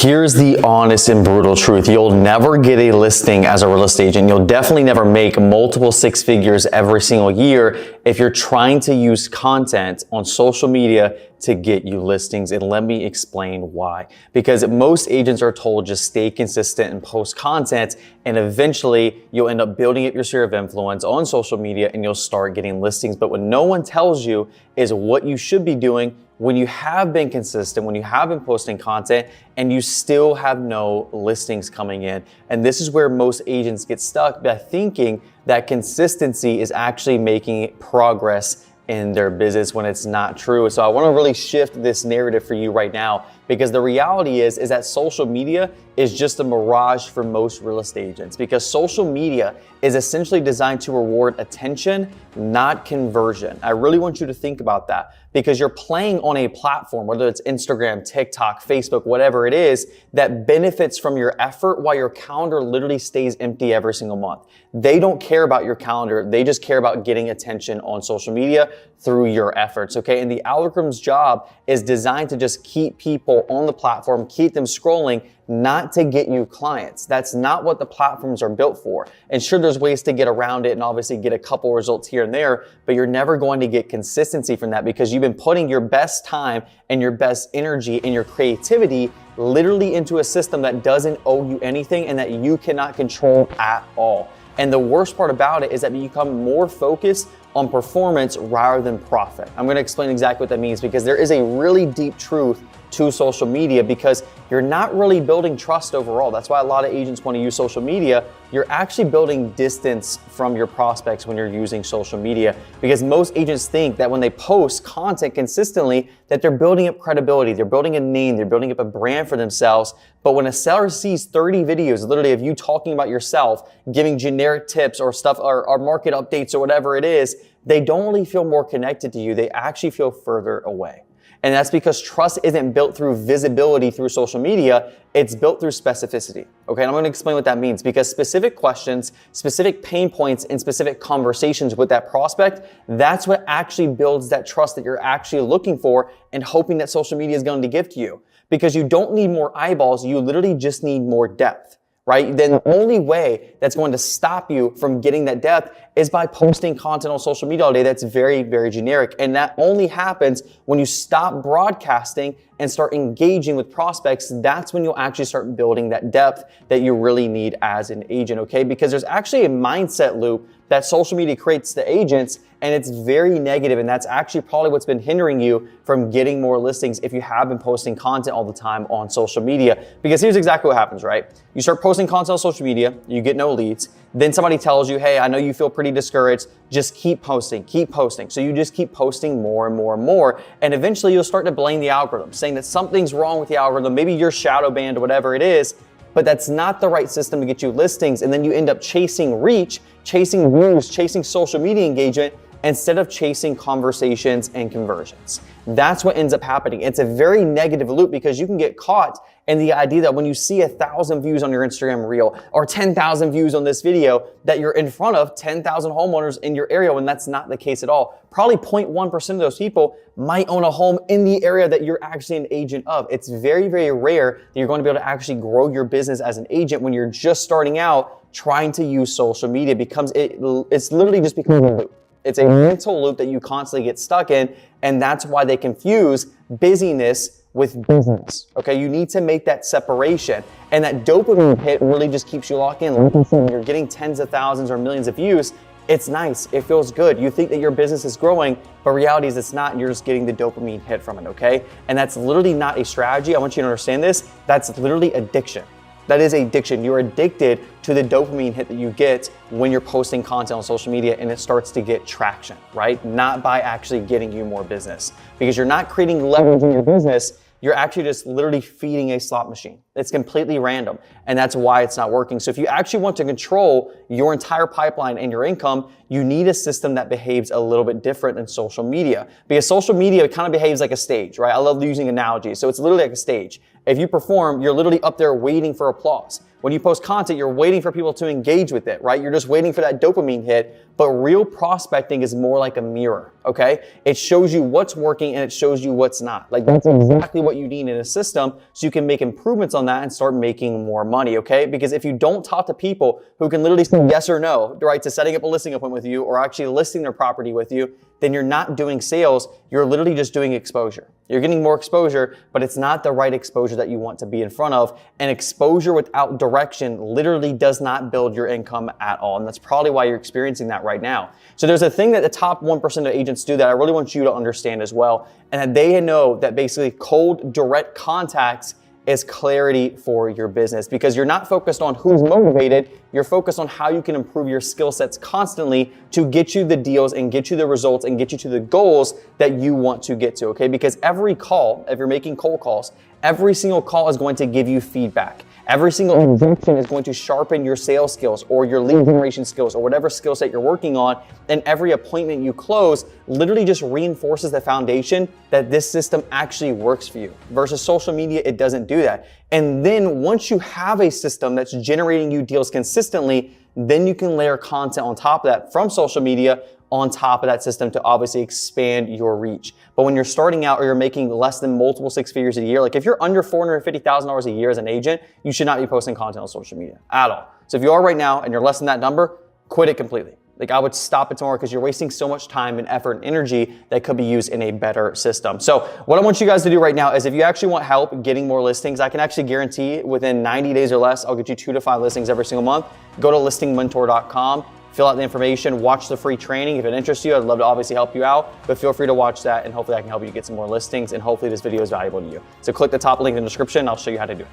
Here's the honest and brutal truth. You'll never get a listing as a real estate agent. You'll definitely never make multiple six figures every single year if you're trying to use content on social media to get you listings. And let me explain why. Because most agents are told just stay consistent and post content, and eventually you'll end up building up your sphere of influence on social media and you'll start getting listings. But what no one tells you is what you should be doing when you have been consistent, when you have been posting content and you still have no listings coming in. And this is where most agents get stuck by thinking that consistency is actually making progress in their business when it's not true. So I want to really shift this narrative for you right now, because the reality is that social media is just a mirage for most real estate agents, because social media is essentially designed to reward attention, not conversion. I really want you to think about that, because you're playing on a platform, whether it's Instagram, TikTok, Facebook, whatever it is, that benefits from your effort while your calendar literally stays empty every single month. They don't care about your calendar. They just care about getting attention on social media through your efforts, okay? And the algorithm's job is designed to just keep people on the platform, keep them scrolling, not to get you clients. That's not what the platforms are built for. And sure, there's ways to get around it and obviously get a couple results here and there, but you're never going to get consistency from that, because you've been putting your best time and your best energy and your creativity literally into a system that doesn't owe you anything and that you cannot control at all. And the worst part about it is that you become more focused on performance rather than profit. I'm going to explain exactly what that means, because there is a really deep truth to social media, because you're not really building trust overall. That's why a lot of agents want to use social media. You're actually building distance from your prospects when you're using social media, because most agents think that when they post content consistently that they're building up credibility, they're building a name, they're building up a brand for themselves. But when a seller sees 30 videos literally of you talking about yourself, giving generic tips or stuff or market updates or whatever it is, they don't really feel more connected to you. They actually feel further away. And that's because trust isn't built through visibility through social media. It's built through specificity. Okay, and I'm going to explain what that means, because specific questions, specific pain points, and specific conversations with that prospect, that's what actually builds that trust that you're actually looking for and hoping that social media is going to give to you. Because you don't need more eyeballs, you literally just need more depth. Right? Then the only way that's going to stop you from getting that depth is by posting content on social media all day that's very, very generic. And that only happens when you stop broadcasting and start engaging with prospects. That's when you'll actually start building that depth that you really need as an agent, okay? Because there's actually a mindset loop that social media creates to agents, and it's very negative, and that's actually probably what's been hindering you from getting more listings if you have been posting content all the time on social media. Because here's exactly what happens, right? You start posting content on social media, you get no leads, then somebody tells you, hey, I know you feel pretty discouraged, just keep posting, keep posting. So you just keep posting more and more and more, and eventually you'll start to blame the algorithm, saying that something's wrong with the algorithm, maybe you're shadow banned or whatever it is, but that's not the right system to get you listings. And then you end up chasing reach, chasing views, chasing social media engagement, instead of chasing conversations and conversions. That's what ends up happening. It's a very negative loop, because you can get caught in the idea that when you see 1,000 views on your Instagram reel or 10,000 views on this video, that you're in front of 10,000 homeowners in your area, when that's not the case at all. Probably 0.1% of those people might own a home in the area that you're actually an agent of. It's very, very rare that you're going to be able to actually grow your business as an agent when you're just starting out trying to use social media. It's literally just becomes a loop. It's a mental loop that you constantly get stuck in, and that's why they confuse busyness with business. Okay, you need to make that separation, and that dopamine hit really just keeps you locked in. Like I said, you're getting tens of thousands or millions of views. It's nice, it feels good. You think that your business is growing, but reality is it's not, and you're just getting the dopamine hit from it, okay? And that's literally not a strategy. I want you to understand this. That's literally addiction. That is addiction. You're addicted to the dopamine hit that you get when you're posting content on social media, and it starts to get traction, right? Not by actually getting you more business, because you're not creating leverage in your business. You're actually just literally feeding a slot machine. It's completely random, and that's why it's not working. So if you actually want to control your entire pipeline and your income, you need a system that behaves a little bit different than social media, because social media kind of behaves like a stage, right? I love using analogies. So it's literally like a stage. If you perform, you're literally up there waiting for applause. When you post content, you're waiting for people to engage with it, right? You're just waiting for that dopamine hit. But real prospecting is more like a mirror, okay? It shows you what's working and it shows you what's not. Like that's exactly what you need in a system so you can make improvements on that and start making more money, okay? Because if you don't talk to people who can literally say yes or no, right, to setting up a listing appointment with you or actually listing their property with you, then you're not doing sales, you're literally just doing exposure. You're getting more exposure, but it's not the right exposure that you want to be in front of. And exposure without direction literally does not build your income at all. And that's probably why you're experiencing that right now. So there's a thing that the top 1% of agents do that I really want you to understand as well. And that they know that basically cold direct contacts is clarity for your business, because you're not focused on who's motivated, you're focused on how you can improve your skill sets constantly to get you the deals and get you the results and get you to the goals that you want to get to, okay? Because every call, if you're making cold calls, every single call is going to give you feedback. Every single injection is going to sharpen your sales skills or your lead generation skills or whatever skill set you're working on. And every appointment you close literally just reinforces the foundation that this system actually works for you. Versus social media, it doesn't do that. And then once you have a system that's generating you deals consistently, then you can layer content on top of that from social media on top of that system to obviously expand your reach. But when you're starting out or you're making less than multiple six figures a year, like if you're under $450,000 a year as an agent, you should not be posting content on social media at all. So if you are right now and you're less than that number, quit it completely. Like I would stop it tomorrow because you're wasting so much time and effort and energy that could be used in a better system. So what I want you guys to do right now is if you actually want help getting more listings, I can actually guarantee within 90 days or less, I'll get you 2 to 5 listings every single month. Go to listingmentor.com. Fill out the information, watch the free training. If it interests you, I'd love to obviously help you out, but feel free to watch that and hopefully I can help you get some more listings and hopefully this video is valuable to you. So click the top link in the description. I'll show you how to do it.